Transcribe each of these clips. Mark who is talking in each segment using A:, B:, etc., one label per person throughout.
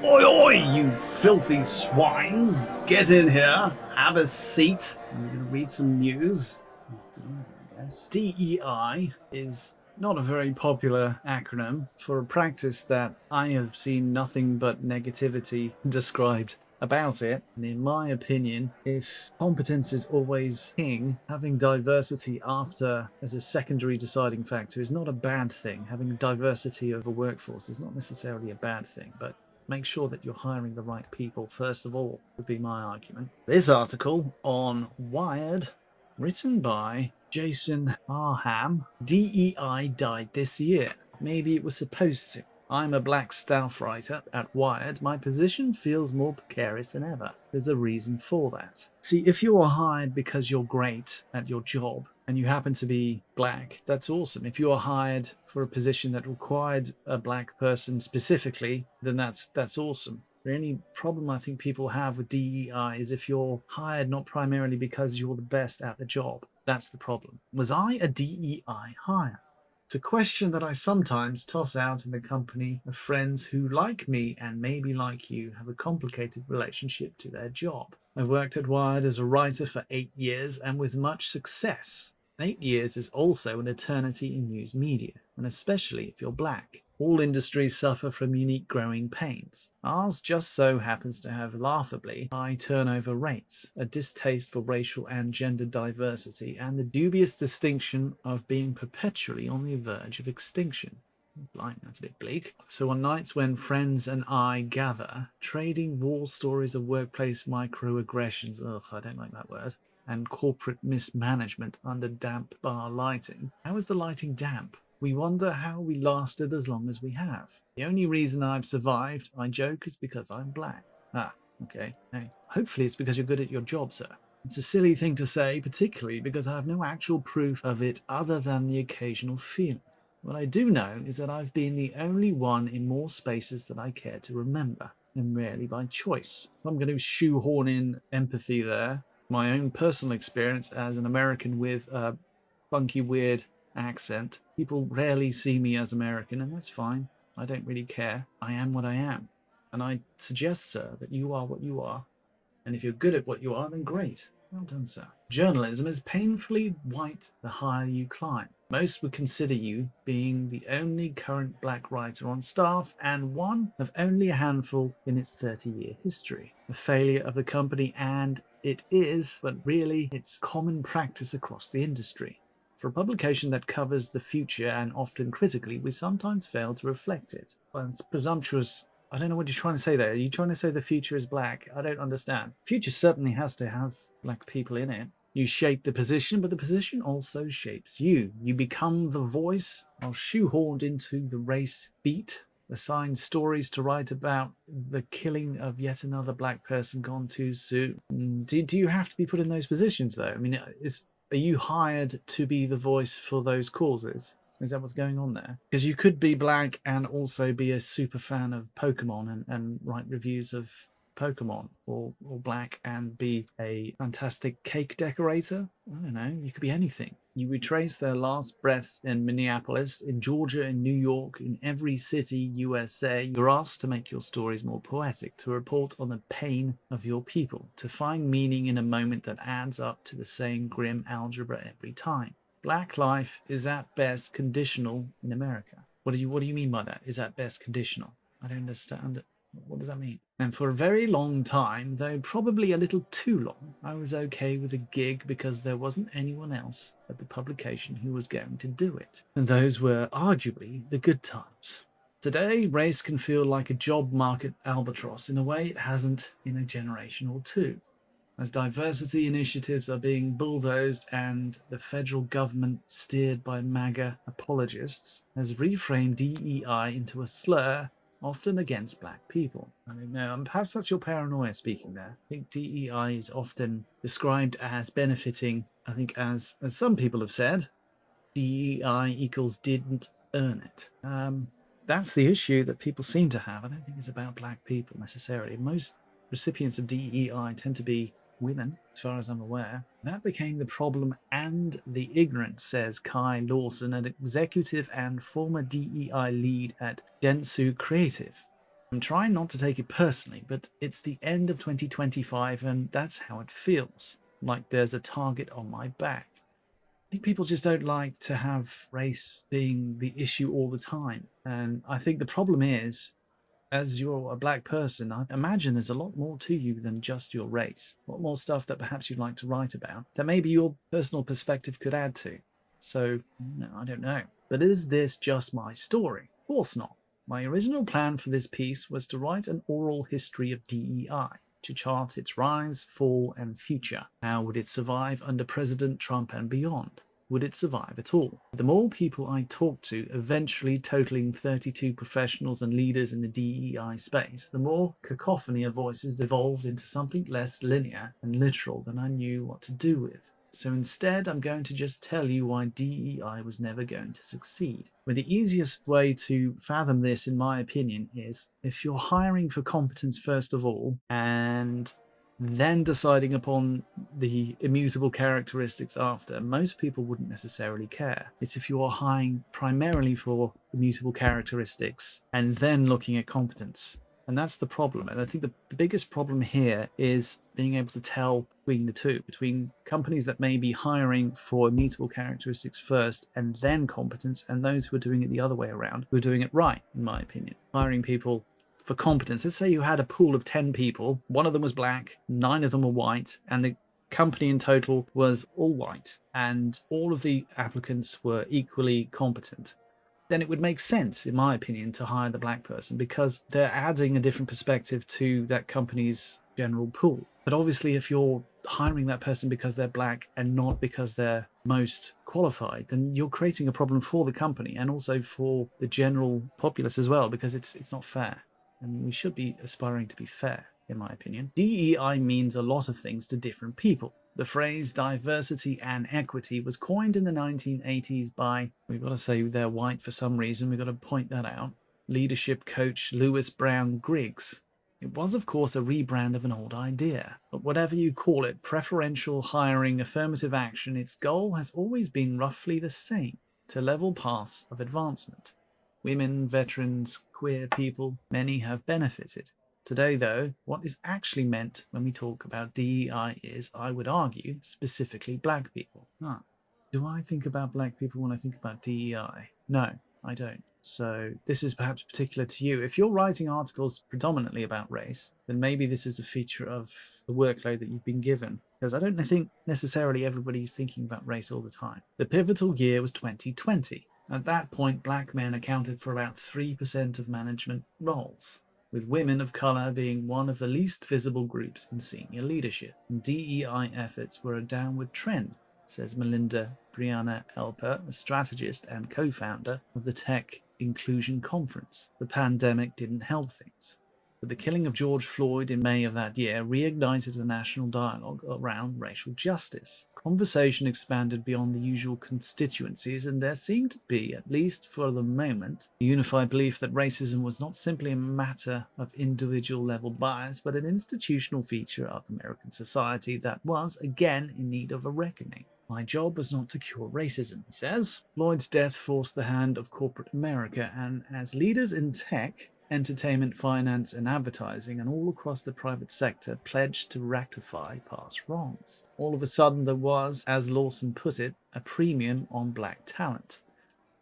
A: Oi, oi, you filthy swines! Get in here, have a seat. I'm going to read some news. I guess. DEI is not a very popular acronym for a practice that I have seen nothing but negativity described about it. And in my opinion, if competence is always king, having diversity after as a secondary deciding factor is not a bad thing. Having diversity of a workforce is not necessarily a bad thing, but make sure that you're hiring the right people first of all, would be my argument. This article on Wired, written by Jason Arham. DEI died this year. Maybe it was supposed to. I'm a black staff writer at Wired. My position feels more precarious than ever. There's a reason for that. See, if you are hired because you're great at your job and you happen to be black, that's awesome. If you are hired for a position that required a black person specifically, then that's awesome. The only problem I think people have with DEI is if you're hired not primarily because you're the best at the job. That's the problem. Was I a DEI hire? It's a question that I sometimes toss out in the company of friends who, like me and maybe like you, have a complicated relationship to their job. I've worked at Wired as a writer for 8 years and with much success. 8 years is also an eternity in news media, and especially if you're black. All industries suffer from unique growing pains. Ours just so happens to have laughably high turnover rates, a distaste for racial and gender diversity, and the dubious distinction of being perpetually on the verge of extinction. Blimey, that's a bit bleak. So on nights when friends and I gather, trading war stories of workplace microaggressions, ugh, I don't like that word, and corporate mismanagement under damp bar lighting. How is the lighting damp? We wonder how we lasted as long as we have. The only reason I've survived, I joke, is because I'm black. Ah, okay. Hey, hopefully it's because you're good at your job, sir. It's a silly thing to say, particularly because I have no actual proof of it other than the occasional feeling. What I do know is that I've been the only one in more spaces than I care to remember, and rarely by choice. I'm going to shoehorn in empathy there. My own personal experience as an American with a funky, weird accent. People rarely see me as American, and that's fine. I don't really care. I am what I am. And I suggest, sir, that you are what you are. And if you're good at what you are, then great. Well done, sir. Journalism is painfully white the higher you climb. Most would consider you being the only current black writer on staff and one of only a handful in its 30-year history. A failure of the company, and it is, but really it's common practice across the industry. For a publication that covers the future and often critically, we sometimes fail to reflect it. Well, it's presumptuous. I don't know what you're trying to say there. Are you trying to say the future is black? I don't understand. Future certainly has to have black people in it. You shape the position, but the position also shapes you. You become the voice, or shoehorned into the race beat, assigned stories to write about the killing of yet another black person gone too soon. Do you have to be put in those positions, though? I mean, are you hired to be the voice for those causes? Is that what's going on there? Because you could be black and also be a super fan of Pokemon and write reviews of Pokemon, or black and be a fantastic cake decorator. I don't know. You could be anything. You retrace their last breaths in Minneapolis, in Georgia, in New York, in every city, USA. You're asked to make your stories more poetic, to report on the pain of your people, to find meaning in a moment that adds up to the same grim algebra every time. Black life is at best conditional in America. What do you mean by that? Is at best conditional? I don't understand it. What does that mean? And for a very long time, though probably a little too long, I was okay with a gig because there wasn't anyone else at the publication who was going to do it. And those were arguably the good times. Today, race can feel like a job market albatross in a way it hasn't in a generation or two. As diversity initiatives are being bulldozed and the federal government, steered by MAGA apologists, has reframed DEI into a slur, often against black people. I don't know, perhaps that's your paranoia speaking there. I think DEI is often described as benefiting, I think as some people have said, DEI equals didn't earn it. That's the issue that people seem to have. I don't think it's about black people necessarily. Most recipients of DEI tend to be women, as far as I'm aware. That became the problem and the ignorance, says Kai Lawson, an executive and former DEI lead at Dentsu Creative. I'm trying not to take it personally, but it's the end of 2025 and that's how it feels. Like there's a target on my back. I think people just don't like to have race being the issue all the time. And I think the problem is, as you're a black person, I imagine there's a lot more to you than just your race. A lot more stuff that perhaps you'd like to write about that maybe your personal perspective could add to. So, no, I don't know. But is this just my story? Of course not. My original plan for this piece was to write an oral history of DEI, to chart its rise, fall, and future. How would it survive under President Trump and beyond? Would it survive at all? The more people I talked to, eventually totaling 32 professionals and leaders in the DEI space, the more cacophony of voices devolved into something less linear and literal than I knew what to do with. So instead, I'm going to just tell you why DEI was never going to succeed. Well, the easiest way to fathom this, in my opinion, is if you're hiring for competence first of all, and then deciding upon the immutable characteristics after, most people wouldn't necessarily care. It's if you're hiring primarily for immutable characteristics and then looking at competence. And that's the problem. And I think the biggest problem here is being able to tell between the two, between companies that may be hiring for immutable characteristics first and then competence, and those who are doing it the other way around, who are doing it right, in my opinion. Hiring people for competence. Let's say you had a pool of 10 people, one of them was black, 9 of them were white, and the company in total was all white, and all of the applicants were equally competent. Then it would make sense, in my opinion, to hire the black person because they're adding a different perspective to that company's general pool. But obviously, if you're hiring that person because they're black and not because they're most qualified, then you're creating a problem for the company and also for the general populace as well, because it's not fair. And we should be aspiring to be fair, in my opinion. DEI means a lot of things to different people. The phrase diversity and equity was coined in the 1980s by, we've got to say they're white for some reason, we've got to point that out, leadership coach Lewis Brown Griggs. It was, of course, a rebrand of an old idea, but whatever you call it, preferential hiring, affirmative action, its goal has always been roughly the same, to level paths of advancement. Women, veterans, queer people, many have benefited. Today, though, what is actually meant when we talk about DEI is, I would argue, specifically black people. Do I think about black people when I think about DEI? No, I don't. So this is perhaps particular to you. If you're writing articles predominantly about race, then maybe this is a feature of the workload that you've been given. Because I don't think necessarily everybody's thinking about race all the time. The pivotal year was 2020. At that point, black men accounted for about 3% of management roles, with women of color being one of the least visible groups in senior leadership. DEI efforts were a downward trend, says Melinda Brianna Elper, a strategist and co-founder of the Tech Inclusion Conference. The pandemic didn't help things, but the killing of George Floyd in May of that year reignited a national dialogue around racial justice. Conversation expanded beyond the usual constituencies, and there seemed to be, at least for the moment, a unified belief that racism was not simply a matter of individual level bias, but an institutional feature of American society that was, again, in need of a reckoning. My job was not to cure racism, he says. Floyd's death forced the hand of corporate America, and as leaders in tech, entertainment, finance, and advertising, and all across the private sector pledged to rectify past wrongs. All of a sudden there was, as Lawson put it, a premium on black talent.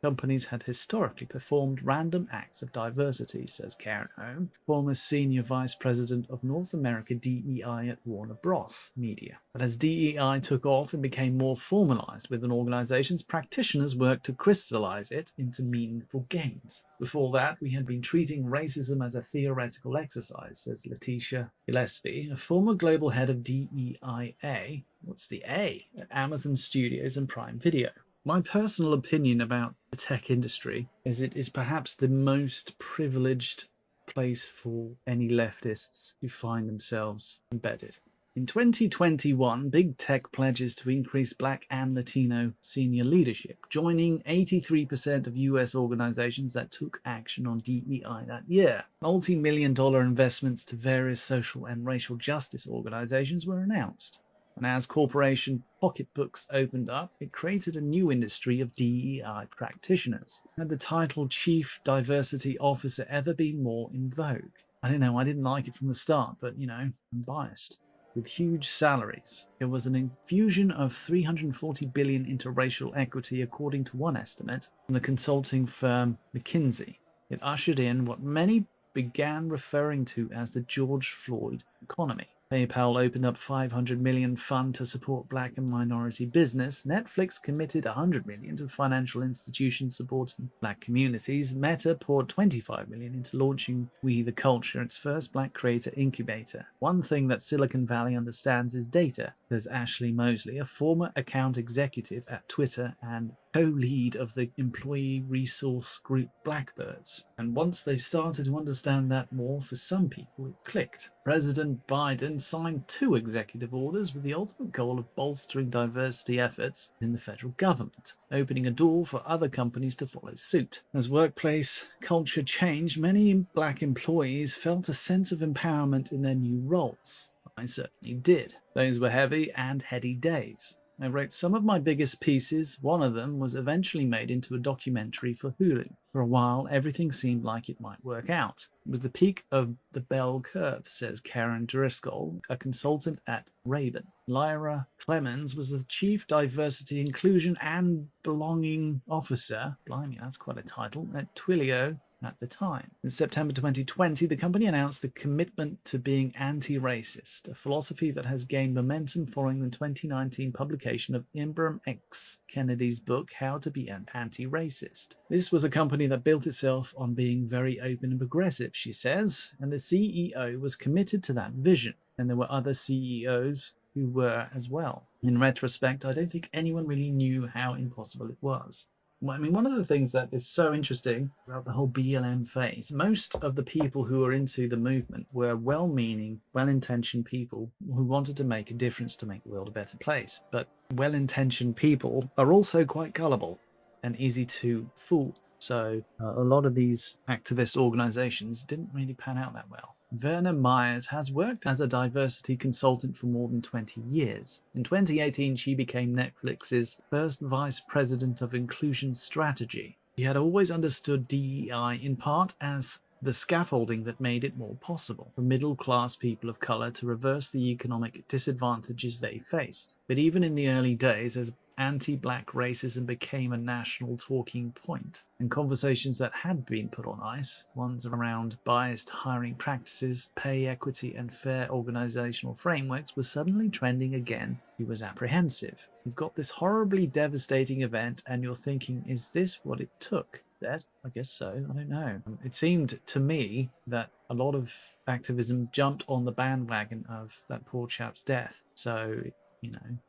A: Companies had historically performed random acts of diversity, says Karen Holm, former senior vice president of North America DEI at Warner Bros. Media. But as DEI took off and became more formalized within organizations, practitioners worked to crystallize it into meaningful gains. Before that, we had been treating racism as a theoretical exercise, says Letitia Gillespie, a former global head of DEIA, what's the A, at Amazon Studios and Prime Video. My personal opinion about the tech industry is it is perhaps the most privileged place for any leftists to find themselves embedded. In 2021, big tech pledges to increase black and Latino senior leadership, joining 83% of US organizations that took action on DEI that year. Multi-million-dollar investments to various social and racial justice organizations were announced. And as corporation pocketbooks opened up, it created a new industry of DEI practitioners. Had the title Chief Diversity Officer ever been more in vogue? I don't know, I didn't like it from the start, but I'm biased. With huge salaries, there was an infusion of 340 billion into racial equity, according to one estimate from the consulting firm McKinsey. It ushered in what many began referring to as the George Floyd economy. PayPal opened up $500 million fund to support black and minority business. Netflix committed $100 million to financial institutions supporting black communities. Meta poured $25 million into launching We the Culture, its first black creator incubator. One thing that Silicon Valley understands is data, says Ashley Mosley, a former account executive at Twitter and co-lead of the employee resource group Blackbirds. And once they started to understand that more, for some people it clicked. President Biden signed 2 executive orders with the ultimate goal of bolstering diversity efforts in the federal government, opening a door for other companies to follow suit. As workplace culture changed, many black employees felt a sense of empowerment in their new roles. I certainly did. Those were heavy and heady days. I wrote some of my biggest pieces. One of them was eventually made into a documentary for Hulu. For a while, everything seemed like it might work out. It was the peak of the bell curve, says Karen Driscoll, a consultant at Raven. Lyra Clemens was the Chief Diversity, Inclusion and Belonging Officer, blimey, that's quite a title, at Twilio at the time. In September 2020, the company announced the commitment to being anti-racist, a philosophy that has gained momentum following the 2019 publication of Ibram X. Kennedy's book, How to Be an Anti-Racist. This was a company that built itself on being very open and progressive, she says, and the CEO was committed to that vision, and there were other CEOs who were as well. In retrospect, I don't think anyone really knew how impossible it was. I mean, one of the things that is so interesting about the whole BLM phase, most of the people who were into the movement were well-meaning, well-intentioned people who wanted to make a difference to make the world a better place. But well-intentioned people are also quite gullible and easy to fool. So a lot of these activist organizations didn't really pan out that well. Verna Myers has worked as a diversity consultant for more than 20 years. In 2018, she became Netflix's first vice president of inclusion strategy. She had always understood DEI in part as the scaffolding that made it more possible for middle-class people of color to reverse the economic disadvantages they faced. But even in the early days, as anti-black racism became a national talking point, and conversations that had been put on ice, ones around biased hiring practices, pay equity, and fair organizational frameworks, were suddenly trending again. He was apprehensive. You've got this horribly devastating event, and you're thinking, is this what it took? That? I guess so. I don't know. It seemed to me that a lot of activism jumped on the bandwagon of that poor chap's death. So,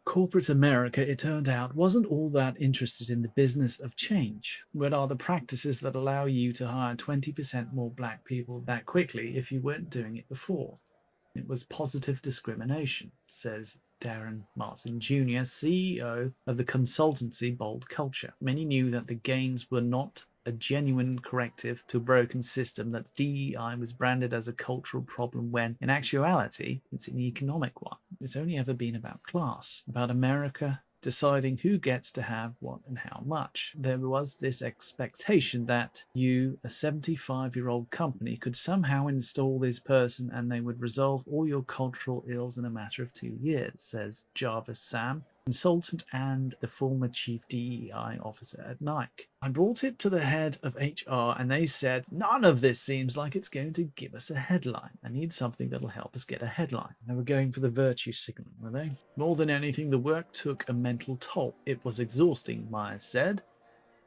A: corporate America, it turned out, wasn't all that interested in the business of change. What are the practices that allow you to hire 20% more black people that quickly if you weren't doing it before? It was positive discrimination, says Darren Martin Jr., CEO of the consultancy Bold Culture. Many knew that the gains were not a genuine corrective to a broken system, that DEI was branded as a cultural problem when, in actuality, it's an economic one. It's only ever been about class, about America deciding who gets to have what and how much. There was this expectation that you, a 75-year-old company, could somehow install this person and they would resolve all your cultural ills in a matter of 2 years, says Jarvis Sam, consultant and the former chief DEI officer at Nike. I brought it to the head of HR and they said, none of this seems like it's going to give us a headline. I need something that'll help us get a headline. They were going for the virtue signal, were they? More than anything, the work took a mental toll. It was exhausting, Myers said.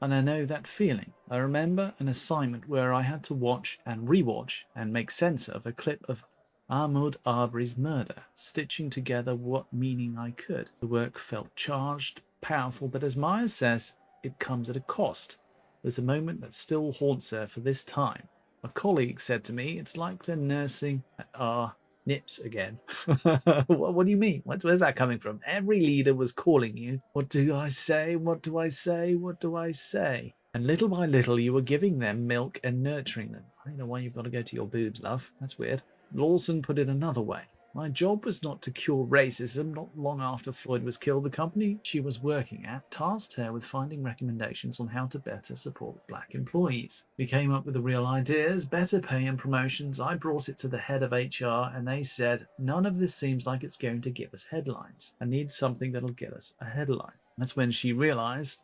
A: And I know that feeling. I remember an assignment where I had to watch and rewatch and make sense of a clip of Ahmaud Arbery's murder, stitching together what meaning I could. The work felt charged, powerful, but as Myers says, it comes at a cost. There's a moment that still haunts her for this time. A colleague said to me, it's like they're nursing at our nips again. What do you mean? Where's that coming from? Every leader was calling you. What do I say? What do I say? What do I say? And little by little, you were giving them milk and nurturing them. I don't know why you've got to go to your boobs, love. That's weird. Lawson put it another way. My job was not to cure racism. Not long after Floyd was killed, the company she was working at tasked her with finding recommendations on how to better support black employees. We came up with the real ideas, better pay and promotions. I brought it to the head of HR and they said, none of this seems like it's going to give us headlines. I need something that'll get us a headline. That's when she realized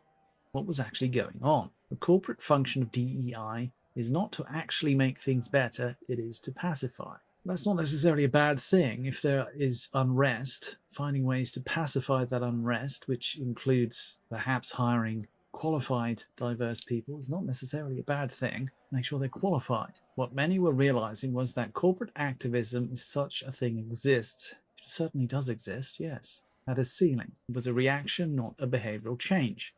A: what was actually going on. The corporate function of DEI is not to actually make things better, it is to pacify. That's not necessarily a bad thing. If there is unrest, finding ways to pacify that unrest, which includes perhaps hiring qualified, diverse people, is not necessarily a bad thing. Make sure they're qualified. What many were realizing was that corporate activism, if such a thing exists, it certainly does exist, yes, at a ceiling. It was a reaction, not a behavioral change.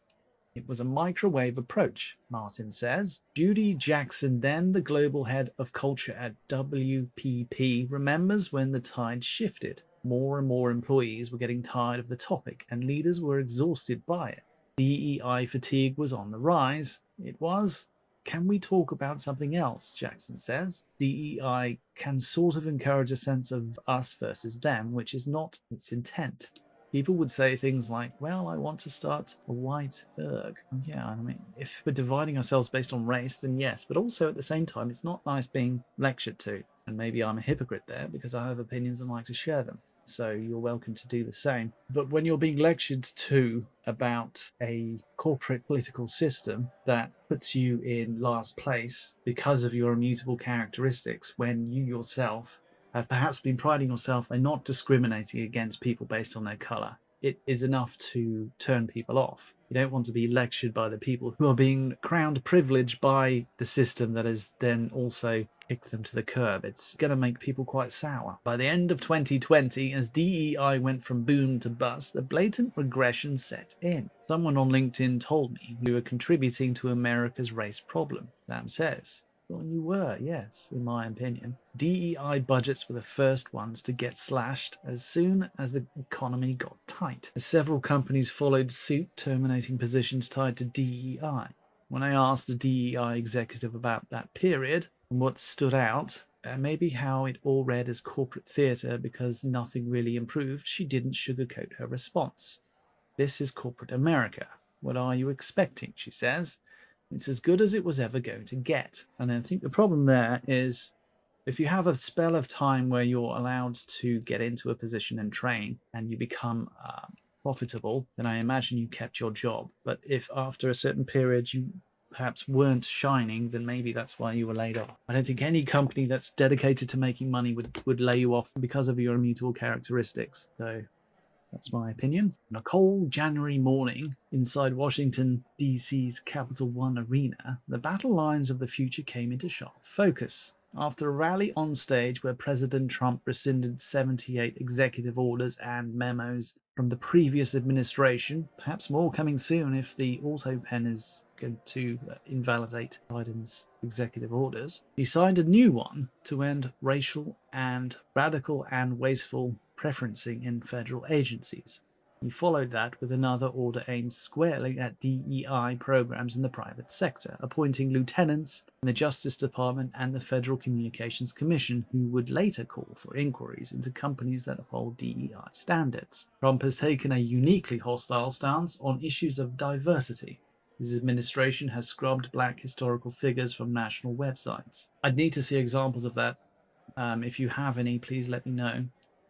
A: It was a microwave approach, Martin says. Judy Jackson, then the global head of culture at WPP, remembers when the tide shifted. More and more employees were getting tired of the topic, and leaders were exhausted by it. DEI fatigue was on the rise. It was, can we talk about something else, Jackson says. DEI can sort of encourage a sense of us versus them, which is not its intent. People would say things like, well, I want to start a white erg. Yeah, I mean, if we're dividing ourselves based on race, then yes. But also at the same time, it's not nice being lectured to. And maybe I'm a hypocrite there because I have opinions and like to share them. So you're welcome to do the same. But when you're being lectured to about a corporate political system that puts you in last place because of your immutable characteristics, when you yourself have perhaps been priding yourself in not discriminating against people based on their color, it is enough to turn people off. You don't want to be lectured by the people who are being crowned privileged by the system that has then also kicked them to the curb. It's going to make people quite sour. By the end of 2020, as DEI went from boom to bust, a blatant regression set in. Someone on LinkedIn told me we were contributing to America's race problem, Sam says. Well, you were, yes, in my opinion. DEI budgets were the first ones to get slashed as soon as the economy got tight. Several companies followed suit, terminating positions tied to DEI. When I asked a DEI executive about that period and what stood out, maybe how it all read as corporate theatre because nothing really improved, she didn't sugarcoat her response. This is corporate America. What are you expecting, she says. It's as good as it was ever going to get. And I think the problem there is if you have a spell of time where you're allowed to get into a position and train and you become profitable, then I imagine you kept your job. But if after a certain period you perhaps weren't shining, then maybe that's why you were laid off. I don't think any company that's dedicated to making money would lay you off because of your immutable characteristics. So that's my opinion. On a cold January morning inside Washington, D.C.'s Capital One Arena, the battle lines of the future came into sharp focus. After a rally on stage where President Trump rescinded 78 executive orders and memos from the previous administration, perhaps more coming soon if the auto pen is going to invalidate Biden's executive orders, he signed a new one to end racial and radical and wasteful preferencing in federal agencies. He followed that with another order aimed squarely at DEI programs in the private sector, appointing lieutenants in the Justice Department and the Federal Communications Commission, who would later call for inquiries into companies that uphold DEI standards. Trump has taken a uniquely hostile stance on issues of diversity. His administration has scrubbed black historical figures from national websites. I'd need to see examples of that. If you have any, please let me know.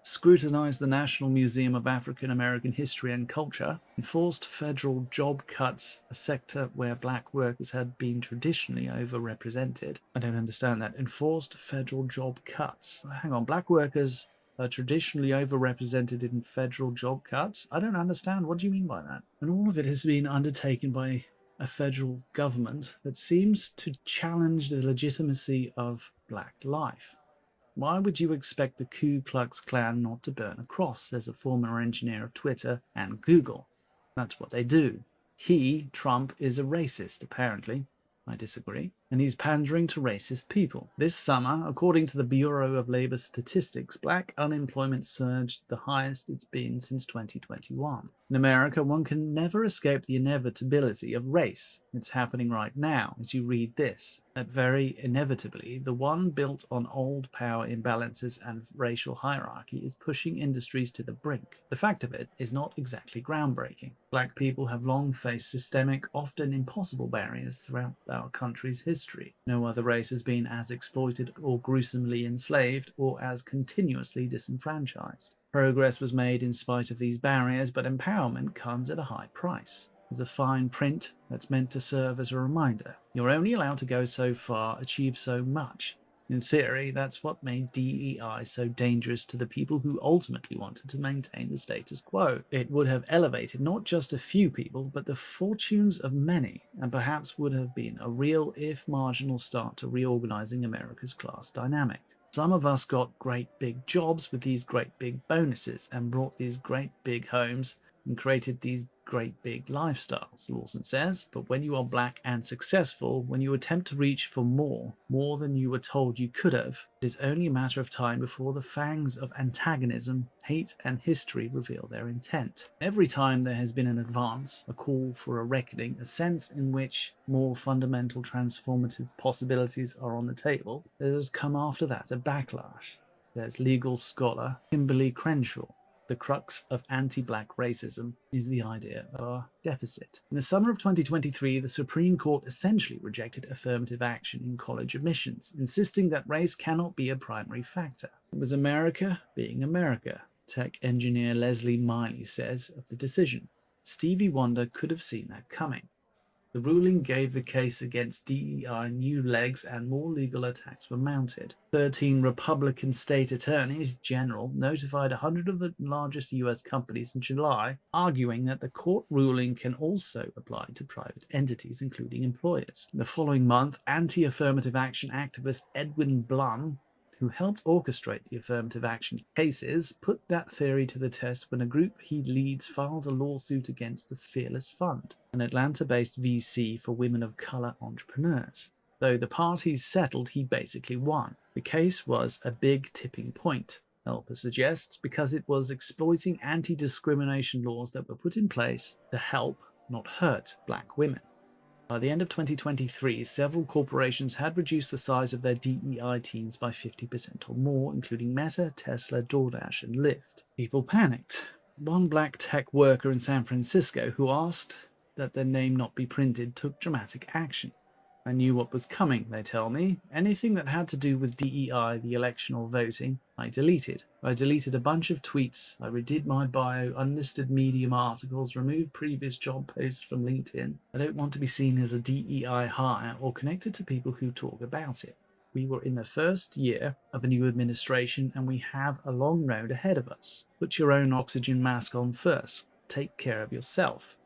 A: Scrutinized the National Museum of African American History and Culture, enforced federal job cuts, a sector where black workers had been traditionally overrepresented. I don't understand that. Enforced federal job cuts. Hang on, black workers are traditionally overrepresented in federal job cuts? I don't understand. What do you mean by that? And all of it has been undertaken by a federal government that seems to challenge the legitimacy of black life. Why would you expect the Ku Klux Klan not to burn a cross, says a former engineer of Twitter and Google. That's what they do. He, Trump, is a racist, apparently. I disagree. and he's pandering to racist people. This summer, according to the Bureau of Labor Statistics, black unemployment surged the highest it's been since 2021. In America, one can never escape the inevitability of race. It's happening right now as you read this. That very inevitably, the one built on old power imbalances and racial hierarchy is pushing industries to the brink. The fact of it is not exactly groundbreaking. Black people have long faced systemic, often impossible barriers throughout our country's history. No other race has been as exploited or gruesomely enslaved or as continuously disenfranchised. Progress was made in spite of these barriers, but empowerment comes at a high price. There's a fine print that's meant to serve as a reminder. You're only allowed to go so far, achieve so much. In theory, that's what made DEI so dangerous to the people who ultimately wanted to maintain the status quo. It would have elevated not just a few people, but the fortunes of many, and perhaps would have been a real, if marginal, start to reorganizing America's class dynamic. Some of us got great big jobs with these great big bonuses and brought these great big homes and created these great big lifestyles, Lawson says. But when you are black and successful, when you attempt to reach for more than you were told you could have, it is only a matter of time before the fangs of antagonism, hate, and history reveal their intent. Every time there has been an advance, a call for a reckoning, a sense in which more fundamental transformative possibilities are on the table, there has come after that a backlash. There's legal scholar Kimberly Crenshaw. The crux of anti-black racism is the idea of a deficit. In the summer of 2023, the Supreme Court essentially rejected affirmative action in college admissions, insisting that race cannot be a primary factor. It was America being America, tech engineer Leslie Miley says of the decision. Stevie Wonder could have seen that coming. The ruling gave the case against DEI new legs and more legal attacks were mounted. 13 Republican state attorneys general notified 100 of the largest U.S. companies in July, arguing that the court ruling can also apply to private entities, including employers. The following month, anti-affirmative action activist Edwin Blum, who helped orchestrate the affirmative action cases, put that theory to the test when a group he leads filed a lawsuit against the Fearless Fund, an Atlanta-based VC for women of color entrepreneurs. Though the parties settled, he basically won. The case was a big tipping point, Elper suggests, because it was exploiting anti-discrimination laws that were put in place to help, not hurt, black women. By the end of 2023, several corporations had reduced the size of their DEI teams by 50% or more, including Meta, Tesla, DoorDash, and Lyft. People panicked. One black tech worker in San Francisco who asked that their name not be printed took dramatic action. I knew what was coming, they tell me. Anything that had to do with DEI, the election or voting, I deleted. I deleted a bunch of tweets, I redid my bio, unlisted Medium articles, removed previous job posts from LinkedIn. I don't want to be seen as a DEI hire or connected to people who talk about it. We were in the first year of a new administration and we have a long road ahead of us. Put your own oxygen mask on first. Take care of yourself.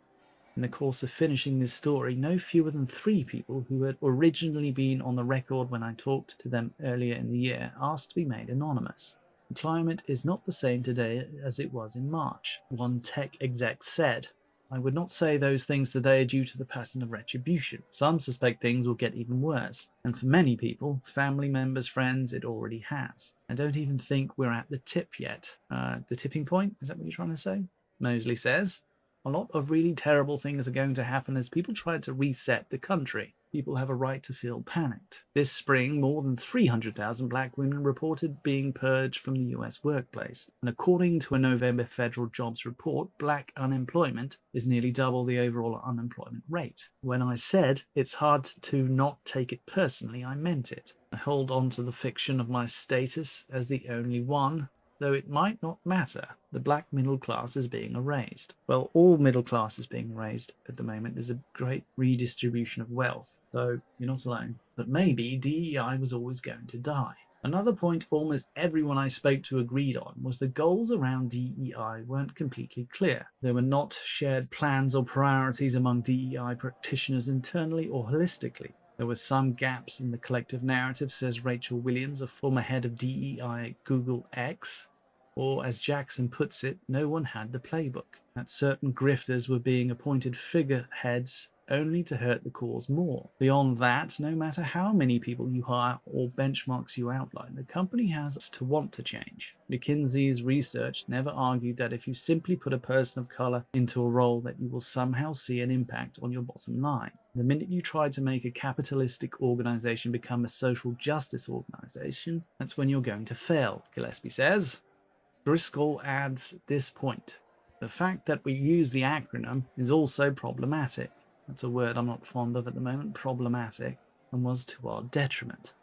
A: In the course of finishing this story, no fewer than 3 people who had originally been on the record when I talked to them earlier in the year asked to be made anonymous. The climate is not the same today as it was in March. One tech exec said, I would not say those things today due to the pattern of retribution. Some suspect things will get even worse. And for many people, family members, friends, it already has. I don't even think we're at the tip yet. The tipping point? Is that what you're trying to say? Mosley says. A lot of really terrible things are going to happen as people try to reset the country. People have a right to feel panicked. This spring, more than 300,000 black women reported being purged from the US workplace. And according to a November federal jobs report, black unemployment is nearly double the overall unemployment rate. When I said it's hard to not take it personally, I meant it. I hold on to the fiction of my status as the only one, though it might not matter. The black middle class is being erased. Well, all middle class is being erased at the moment. There's a great redistribution of wealth, so you're not alone. But maybe DEI was always going to die. Another point almost everyone I spoke to agreed on was the goals around DEI weren't completely clear. There were not shared plans or priorities among DEI practitioners internally or holistically. There were some gaps in the collective narrative, says Rachel Williams, a former head of DEI at Google X. Or, as Jackson puts it, no one had the playbook. That certain grifters were being appointed figureheads only to hurt the cause more. Beyond that, no matter how many people you hire or benchmarks you outline, the company has to want to change. McKinsey's research never argued that if you simply put a person of color into a role that you will somehow see an impact on your bottom line. The minute you try to make a capitalistic organization become a social justice organization, that's when you're going to fail, Gillespie says. Driscoll adds this point. The fact that we use the acronym is also problematic. That's a word I'm not fond of at the moment, problematic, and was to our detriment,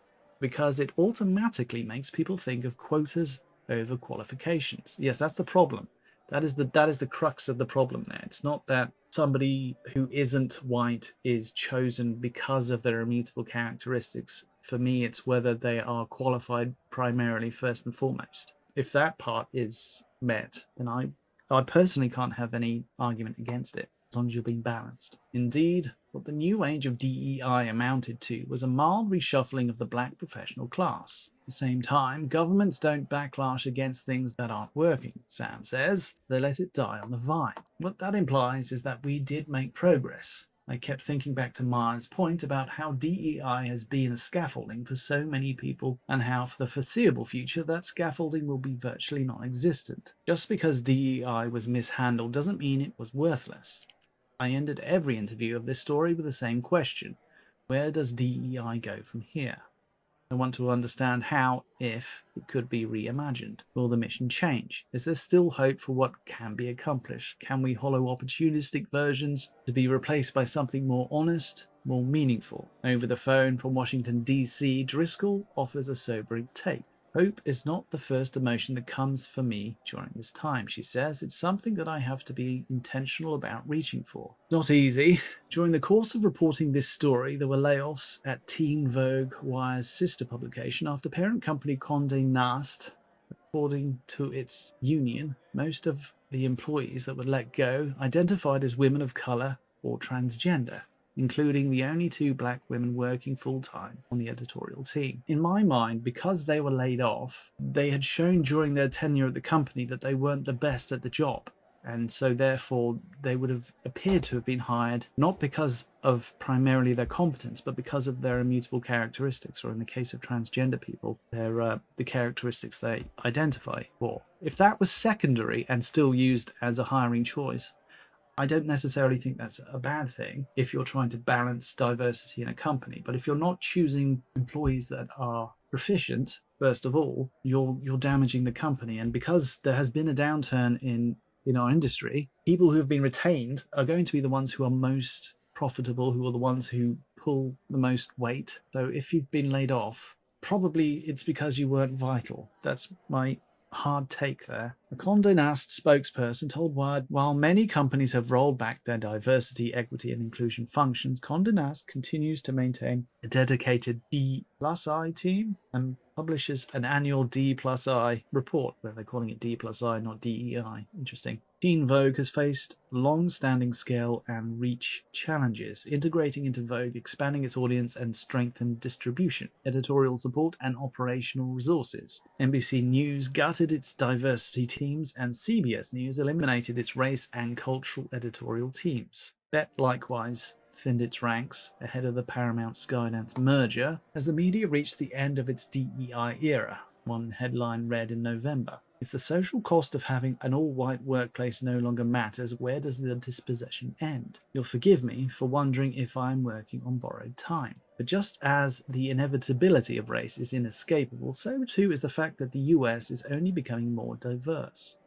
A: because it automatically makes people think of quotas over qualifications. Yes, that's the problem. That is the crux of the problem there. It's not that somebody who isn't white is chosen because of their immutable characteristics. For me, it's whether they are qualified primarily first and foremost. If that part is met, then I personally can't have any argument against it, as long as you're being balanced. Indeed, what the new age of DEI amounted to was a mild reshuffling of the black professional class. At the same time, governments don't backlash against things that aren't working, Sam says. They let it die on the vine. What that implies is that we did make progress. I kept thinking back to Maya's point about how DEI has been a scaffolding for so many people and how for the foreseeable future that scaffolding will be virtually non-existent. Just because DEI was mishandled doesn't mean it was worthless. I ended every interview of this story with the same question. Where does DEI go from here? I want to understand how, if, it could be reimagined. Will the mission change? Is there still hope for what can be accomplished? Can we hollow opportunistic versions to be replaced by something more honest, more meaningful? Over the phone from Washington, D.C., Driscoll offers a sobering take. Hope is not the first emotion that comes for me during this time, she says. It's something that I have to be intentional about reaching for. Not easy. During the course of reporting this story, there were layoffs at Teen Vogue Wire's sister publication after parent company Condé Nast. According to its union, most of the employees that were let go identified as women of color or transgender, including the only 2 black women working full-time on the editorial team. In my mind, because they were laid off, they had shown during their tenure at the company that they weren't the best at the job. And so therefore, they would have appeared to have been hired, not because of primarily their competence, but because of their immutable characteristics, or in the case of transgender people, the characteristics they identify for. If that was secondary and still used as a hiring choice, I don't necessarily think that's a bad thing if you're trying to balance diversity in a company. But if you're not choosing employees that are proficient, first of all, you're damaging the company. And because there has been a downturn in our industry, people who have been retained are going to be the ones who are most profitable, who are the ones who pull the most weight. So if you've been laid off, probably it's because you weren't vital. That's my hard take there. A Condé Nast spokesperson told Wired, while many companies have rolled back their diversity, equity, and inclusion functions, Condé Nast continues to maintain a dedicated D+I team and publishes an annual D+I report, where they're calling it D+I, not DEI. Interesting. Teen Vogue has faced long-standing scale and reach challenges, integrating into Vogue, expanding its audience, and strengthened distribution, editorial support, and operational resources. NBC News gutted its diversity teams, and CBS News eliminated its race and cultural editorial teams. Bet likewise thinned its ranks ahead of the Paramount-Skydance merger as the media reached the end of its DEI era, one headline read in November. If the social cost of having an all-white workplace no longer matters, where does the dispossession end? You'll forgive me for wondering if I'm working on borrowed time. But just as the inevitability of race is inescapable, so too is the fact that the US is only becoming more diverse.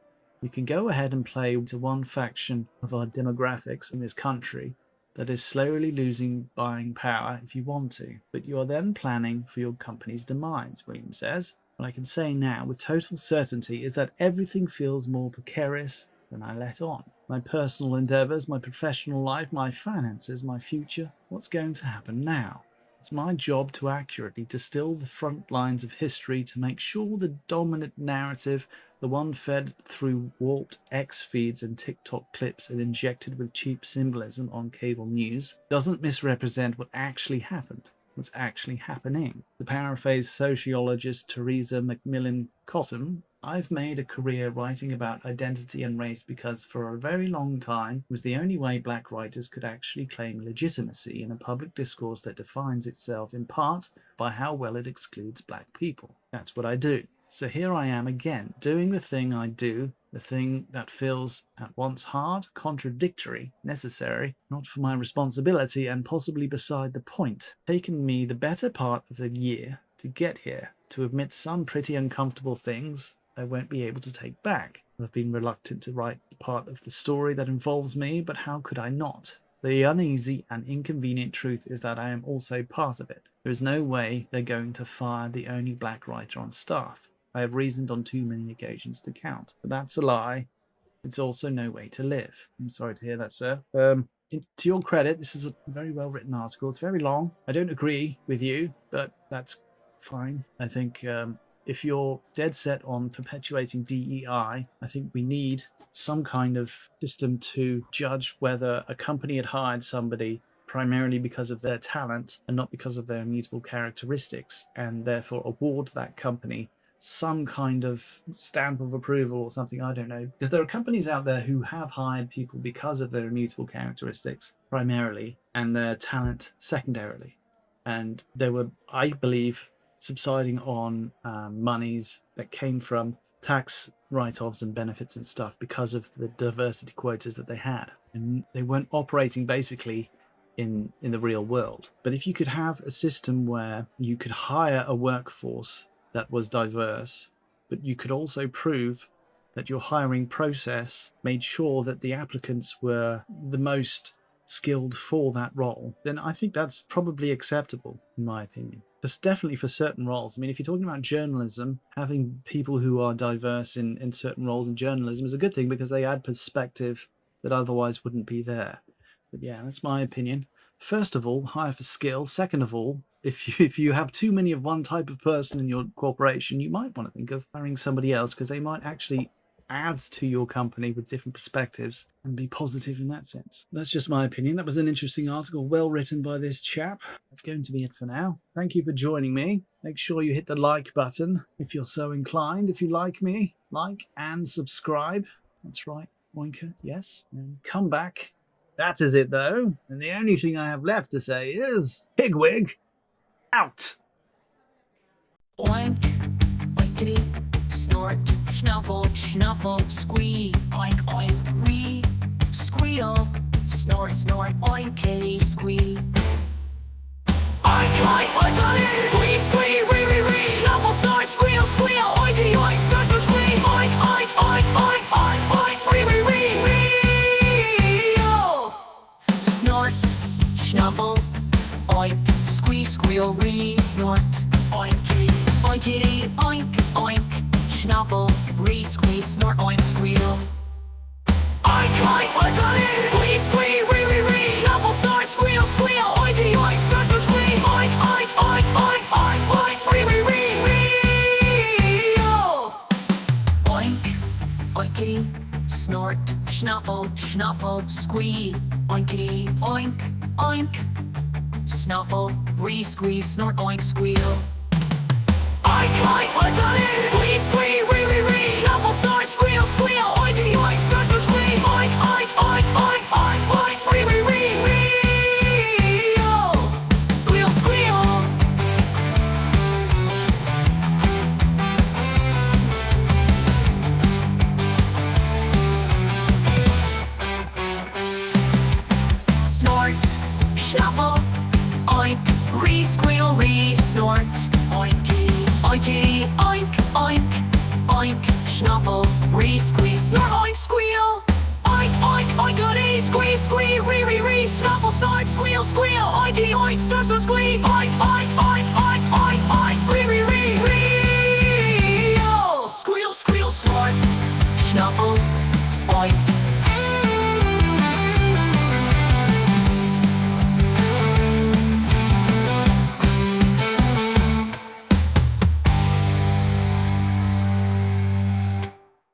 A: You can go ahead and play to one faction of our demographics in this country that is slowly losing buying power if you want to, but you are then planning for your company's demise, Williams says. What I can say now with total certainty is that everything feels more precarious than I let on. My personal endeavors, my professional life, my finances, my future. What's going to happen now? It's my job to accurately distill the front lines of history to make sure the dominant narrative, the one fed through warped X feeds and TikTok clips and injected with cheap symbolism on cable news, doesn't misrepresent what actually happened. What's actually happening. To paraphrase sociologist Teresa McMillan Cottom, I've made a career writing about identity and race because for a very long time it was the only way black writers could actually claim legitimacy in a public discourse that defines itself in part by how well it excludes black people. That's what I do. So here I am again, doing the thing I do, the thing that feels at once hard, contradictory, necessary, not for my responsibility, and possibly beside the point. Taken me the better part of the year to get here, to admit some pretty uncomfortable things I won't be able to take back. I've been reluctant to write the part of the story that involves me, but how could I not? The uneasy and inconvenient truth is that I am also part of it. There is no way they're going to fire the only black writer on staff. I have reasoned on too many occasions to count. But that's a lie. It's also no way to live. I'm sorry to hear that, sir. To your credit, this is a very well-written article. It's very long. I don't agree with you, but that's fine. I think if you're dead set on perpetuating DEI, I think we need some kind of system to judge whether a company had hired somebody primarily because of their talent and not because of their immutable characteristics, and therefore award that company some kind of stamp of approval or something, I don't know. Because there are companies out there who have hired people because of their immutable characteristics primarily and their talent secondarily. And they were, I believe, subsiding on monies that came from tax write-offs and benefits and stuff because of the diversity quotas that they had. And they weren't operating basically in the real world. But if you could have a system where you could hire a workforce that was diverse, but you could also prove that your hiring process made sure that the applicants were the most skilled for that role, then I think that's probably acceptable, in my opinion. But definitely for certain roles. I mean, if you're talking about journalism, having people who are diverse in certain roles in journalism is a good thing because they add perspective that otherwise wouldn't be there. But yeah, that's my opinion. First of all, hire for skill. Second of all, if you have too many of one type of person in your corporation, you might want to think of hiring somebody else because they might actually add to your company with different perspectives and be positive in that sense. That's just my opinion. That was an interesting article, well written by this chap. That's going to be it for now. Thank you for joining me. Make sure you hit the like button if you're so inclined. If you like me, like and subscribe. That's right, Oinker, yes. And come back. That is it, though. And the only thing I have left to say is Pigwig out.
B: Oink, oinkity, snort, snuffle, snuffle, squee, oink, oink, wee, squeal, snort, snort, oinkity, squee. Oink, oink, oinkity, squee, squee, wee, wee, wee, snuffle, snort, squeal, squeal, oinkity, oink, snort, snort, squee, oink, oink, oink, oink, oink, oink, wee, wee, wee, wee, oh. Snort, snuffle, oink, squee, squeal, wee, snort, oinkity, oinkity, oink, oink, snuffle, wee, squee, snort, oink, squeal. Oink, oink, oinkity, squee, squee, wee, wee, wee, snuffle, snort, squeal, squeal, oinkity, oink, snort, snort, squee, oink, oink, oink, oink, oink, oink, wee, wee, wee, wee, oh. Oink, oinkity, snort, snuffle, snuffle, squee, oinkity, oink, oink, snuffle, wee, squee, snort, oink, squeal. Oink, oink, oinkity, squee, squee, wee, wee, wee, snuffle, snort, squeal, squeal, oinkity, oink, snort, snort, squee, oink, oink, oink, oink, oink, oink, wee, wee, wee, wee, oh. Squeal, squeal. Snort, snuffle, oink, re, squeal, re, snort, oinky, oinkity, oink, oink, oink, snuffle, re, squee, snort, oink, squeal, oink, oink, oinkity, squee, squee, re, re, re, snuffle, snort, squeal, squeal, oinky, oink, snort, snort, squee, oink, oink, oink.